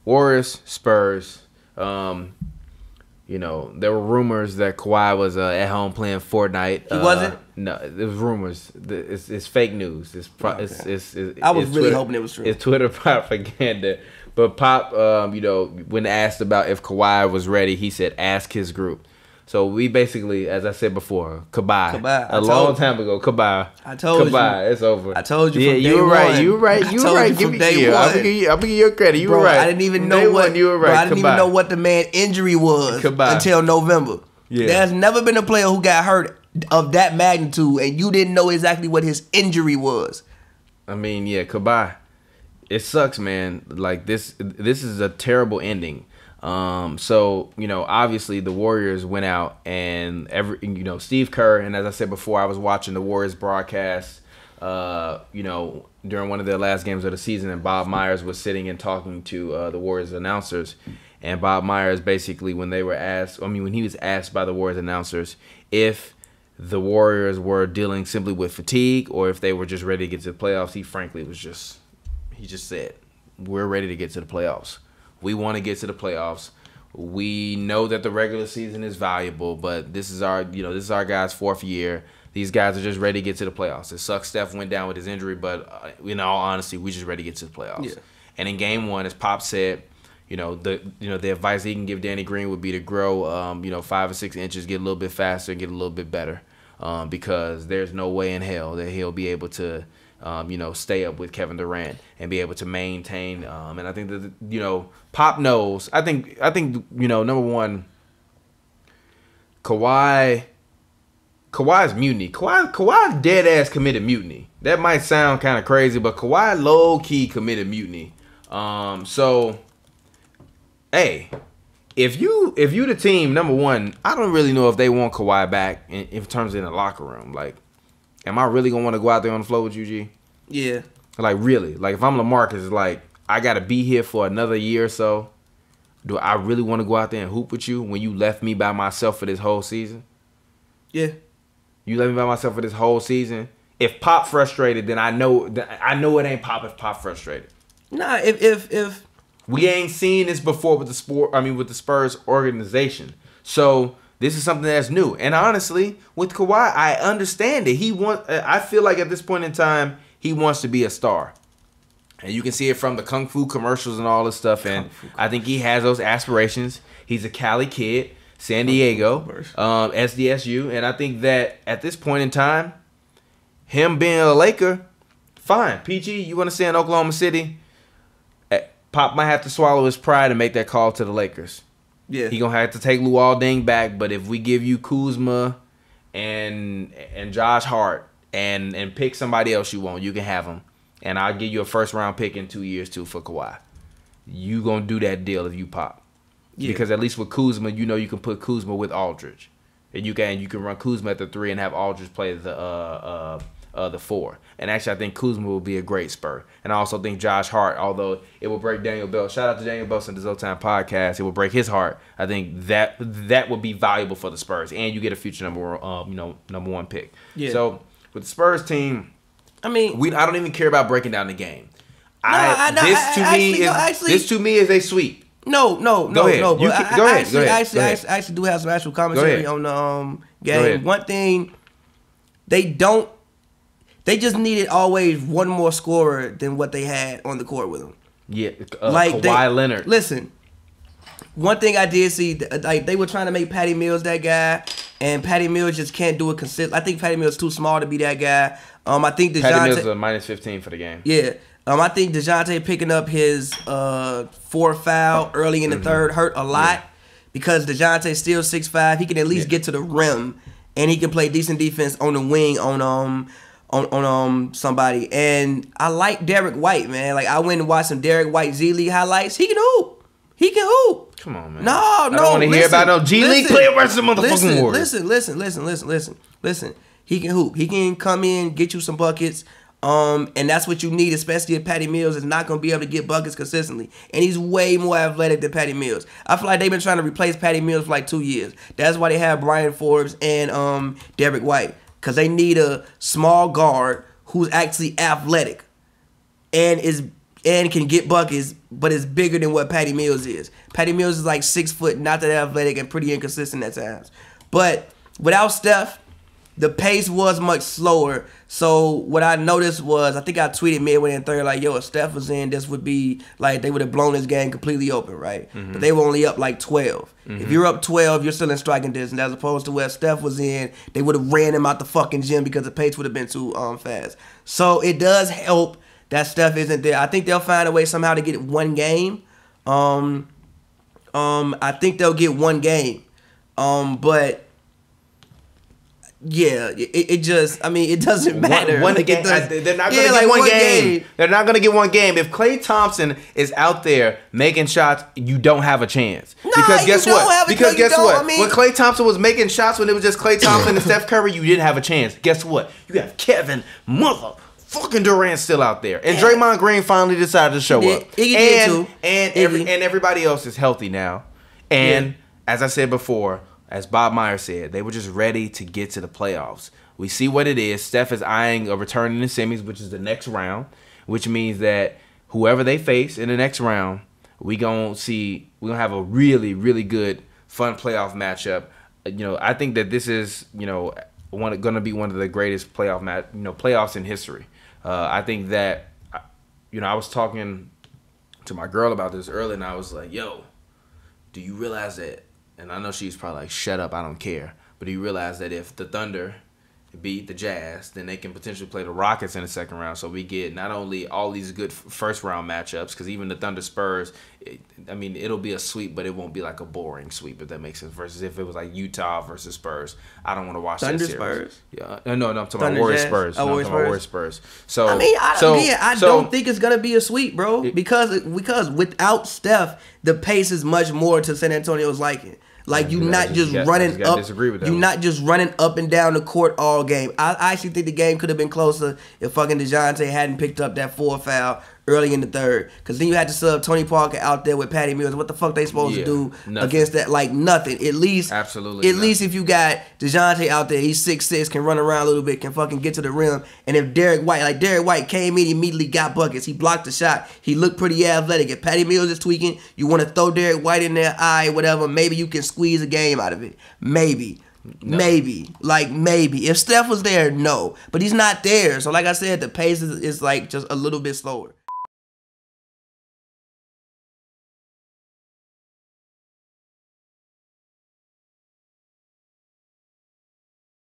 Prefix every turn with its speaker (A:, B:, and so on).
A: Warriors, Spurs. You know, there were rumors that Kawhi was at home playing Fortnite.
B: He wasn't?
A: No, it was rumors. It's fake news.
B: I was really hoping it was true.
A: It's Twitter propaganda. But Pop, you know, when asked about if Kawhi was ready, he said, ask his group. So we basically, as I said before, Kawhi. A long time ago, Kawhi.
B: I told you.
A: It's over.
B: I told you from day
A: you were right.
B: one.
A: You were right. You were right.
B: Give me day one.
A: I'm gonna give you your credit. You
B: bro,
A: were right.
B: I didn't even know what.
A: You were right.
B: Bro, I didn't even know what the man injury was until November.
A: Yeah.
B: There's never been a player who got hurt of that magnitude, and you didn't know exactly what his injury was.
A: I mean, yeah, Kawhi. It sucks, man. Like this is a terrible ending. So, you know, obviously the Warriors went out and Steve Kerr, and as I said before, I was watching the Warriors broadcast, you know, during one of their last games of the season, and Bob Myers was sitting and talking to the Warriors announcers. And Bob Myers basically, when he was asked by the Warriors announcers if the Warriors were dealing simply with fatigue or if they were just ready to get to the playoffs, he just said, we're ready to get to the playoffs. We want to get to the playoffs. We know that the regular season is valuable, but this is our guy's fourth year. These guys are just ready to get to the playoffs. It sucks Steph went down with his injury, but in all honesty, we just ready to get to the playoffs. Yeah. And in game one, as Pop said, the advice he can give Danny Green would be to grow 5 or 6 inches, get a little bit faster, get a little bit better, because there's no way in hell that he'll be able to stay up with Kevin Durant and be able to maintain. And I think that, Pop knows. I think number one, Kawhi's mutiny. Kawhi's dead ass committed mutiny. That might sound kind of crazy, but Kawhi low key committed mutiny. So, hey, if you the team, number one, I don't really know if they want Kawhi back in terms of in the locker room. Like, am I really gonna want to go out there on the floor with you, G?
B: Yeah.
A: Like, really? Like, if I'm LaMarcus, like, I gotta be here for another year or so. Do I really want to go out there and hoop with you when you left me by myself for this whole season?
B: Yeah.
A: You left me by myself for this whole season. If Pop frustrated, then I know it ain't Pop if Pop frustrated.
B: Nah, if
A: we ain't seen this before with the Spurs organization. So this is something that's new. And honestly, with Kawhi, I understand it. I feel like at this point in time, he wants to be a star. And you can see it from the Kung Fu commercials and all this stuff. And I think he has those aspirations. He's a Cali kid, San Diego, SDSU. And I think that at this point in time, him being a Laker, fine. PG, you want to stay in Oklahoma City? Pop might have to swallow his pride and make that call to the Lakers.
B: Yeah.
A: He going to have to take Luol Deng back. But if we give you Kuzma and Josh Hart and pick somebody else you want, you can have them. And I'll give you a first-round pick in 2 years, too, for Kawhi. You going to do that deal if you Pop. Yeah. Because at least with Kuzma, you can put Kuzma with Aldridge. And you can run Kuzma at the 3 and have Aldridge play the 4. And actually, I think Kuzma will be a great Spur. And I also think Josh Hart, although it will break Daniel Bell. Shout out to Daniel Bell on the Zoltan podcast. It will break his heart. I think that would be valuable for the Spurs. And you get a future number 1 pick. Yeah. So with the Spurs team, I don't even care about breaking down the game. This to me is a sweep.
B: No. Go ahead. I actually do have some actual commentary on the game. One thing, they just needed always one more scorer than what they had on the court with them.
A: Yeah, Kawhi Leonard.
B: Listen, one thing I did see, like they were trying to make Patty Mills that guy, and Patty Mills just can't do it consistent. I think Patty Mills is too small to be that guy. I think
A: Patty Mills is a -15 for the game.
B: Yeah. I think DeJounte picking up his 4th foul early in the third hurt a lot because DeJounte's still 6'5". He can at least get to the rim, and he can play decent defense on the wing on somebody. And I like Derek White, man. Like, I went and watched some Derek White Z League highlights. He can hoop.
A: Come on, man.
B: No.
A: I don't want to hear about no G League player versus the motherfucking Warriors.
B: Listen. He can hoop. He can come in, get you some buckets. And that's what you need, especially if Patty Mills is not going to be able to get buckets consistently. And he's way more athletic than Patty Mills. I feel like they've been trying to replace Patty Mills for like 2 years. That's why they have Brian Forbes and Derek White. Because they need a small guard who's actually athletic and and can get buckets, but is bigger than what Patty Mills is. Patty Mills is like 6 foot, not that athletic, and pretty inconsistent at times. But without Steph, the pace was much slower. So what I noticed was, I think I tweeted midway in third, like, yo, if Steph was in, this would be, like, they would have blown this game completely open, right? But they were only up like 12. If you're up 12, you're still in striking distance, as opposed to where Steph was in, they would have ran him out the fucking gym because the pace would have been too fast. So it does help that Steph isn't there. I think they'll find a way somehow to get one game. I think they'll get one game. But yeah, it just, I mean, it doesn't matter.
A: One game. They're not going to get one game. They're not going to get one game. If Klay Thompson is out there making shots, you don't have a chance. Because guess what? Because guess what? When Klay Thompson was making shots, when it was just Klay Thompson and Steph Curry, you didn't have a chance. Guess what? You have Kevin motherfucking Durant still out there, and Draymond Green finally decided to show up. And everybody else is healthy now. And as I said before, as Bob Meyer said, they were just ready to get to the playoffs. We see what it is. Steph is eyeing a return in the semis, which is the next round, which means that whoever they face in the next round, we're gonna have a really, really good, fun playoff matchup. I think that this is, gonna be one of the greatest playoffs in history. I think that, I was talking to my girl about this earlier, and I was like, yo, do you realize that? And I know she's probably like, shut up, I don't care. But do you realize that if the Thunder beat the Jazz, then they can potentially play the Rockets in the second round? So we get not only all these good first round matchups, because even the Thunder Spurs, it'll be a sweep, but it won't be like a boring sweep, if that makes sense. Versus if it was like Utah versus Spurs, I don't want to watch that series.
B: Spurs?
A: Yeah, no, I'm talking about Warriors Spurs.
B: I'm talking about
A: Warriors Spurs. So
B: I don't think it's gonna be a sweep, bro. Because without Steph, the pace is much more to San Antonio's liking. Like, you're not just running up and down the court all game. I actually think the game could have been closer if fucking DeJounte hadn't picked up that 4 foul early in the third. Because then you had to sub Tony Parker out there with Patty Mills. What the fuck they supposed to do against that? Like, nothing. At least if you got DeJounte out there, he's 6'6", can run around a little bit, can fucking get to the rim. And if Derek White came in, immediately got buckets. He blocked the shot. He looked pretty athletic. If Patty Mills is tweaking, you want to throw Derek White in there, whatever, maybe you can squeeze a game out of it. Maybe. No. Maybe. If Steph was there, no. But he's not there. So like I said, the pace is like just a little bit slower.